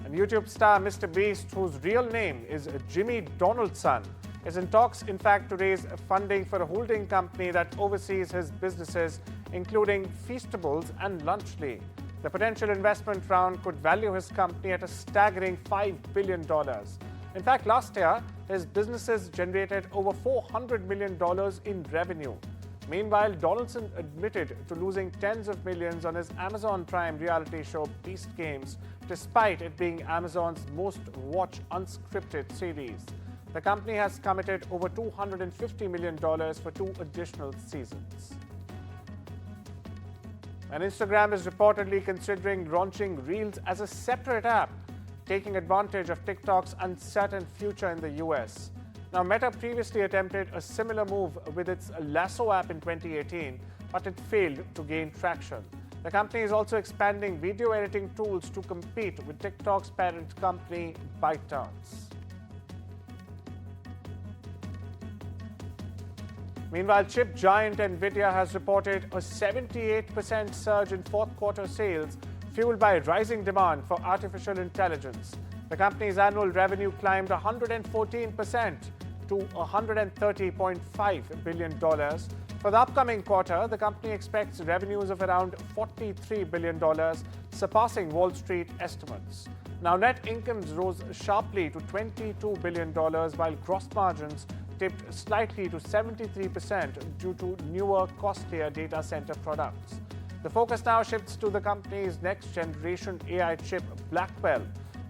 And YouTube star MrBeast, whose real name is Jimmy Donaldson, is in talks, in fact, to raise funding for a holding company that oversees his businesses, including Feastables and Lunchly. The potential investment round could value his company at a staggering $5 billion. In fact, last year, his businesses generated over $400 million in revenue. Meanwhile, Donaldson admitted to losing tens of millions on his Amazon Prime reality show Beast Games, despite it being Amazon's most watched unscripted series. The company has committed over $250 million for 2 additional seasons. And Instagram is reportedly considering launching Reels as a separate app, taking advantage of TikTok's uncertain future in the US. Now, Meta previously attempted a similar move with its Lasso app in 2018, but it failed to gain traction. The company is also expanding video editing tools to compete with TikTok's parent company, ByteDance. Meanwhile, chip giant NVIDIA has reported a 78% surge in fourth-quarter sales, fueled by rising demand for artificial intelligence. The company's annual revenue climbed 114% to $130.5 billion. For the upcoming quarter, the company expects revenues of around $43 billion, surpassing Wall Street estimates. Now, net incomes rose sharply to $22 billion, while gross margins tipped slightly to 73% due to newer, costlier data center products. The focus now shifts to the company's next-generation AI chip, Blackwell,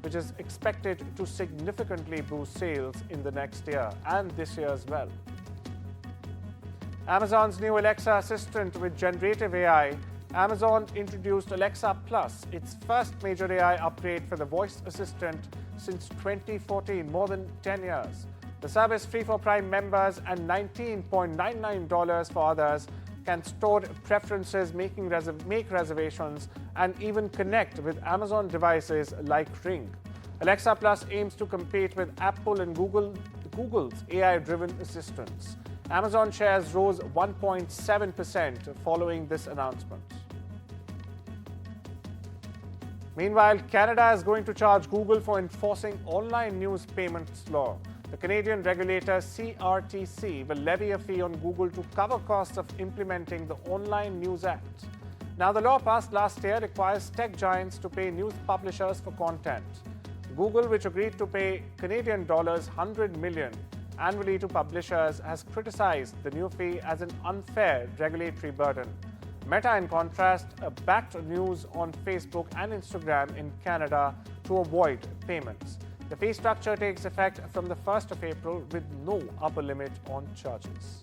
which is expected to significantly boost sales in the next year and this year as well. Amazon's new Alexa assistant with generative AI, Amazon introduced Alexa Plus, its first major AI upgrade for the voice assistant since 2014, more than 10 years. The service, free for Prime members and $19.99 for others, can store preferences, make reservations, and even connect with Amazon devices like Ring. Alexa Plus aims to compete with Apple and Google's AI-driven assistants. Amazon shares rose 1.7% following this announcement. Meanwhile, Canada is going to charge Google for enforcing online news payments law. The Canadian regulator CRTC will levy a fee on Google to cover costs of implementing the Online News Act. Now, the law passed last year requires tech giants to pay news publishers for content. Google, which agreed to pay Canadian dollars 100 million annually to publishers, has criticized the new fee as an unfair regulatory burden. Meta, in contrast, backed news on Facebook and Instagram in Canada to avoid payments. The fee structure takes effect from the 1st of April with no upper limit on charges.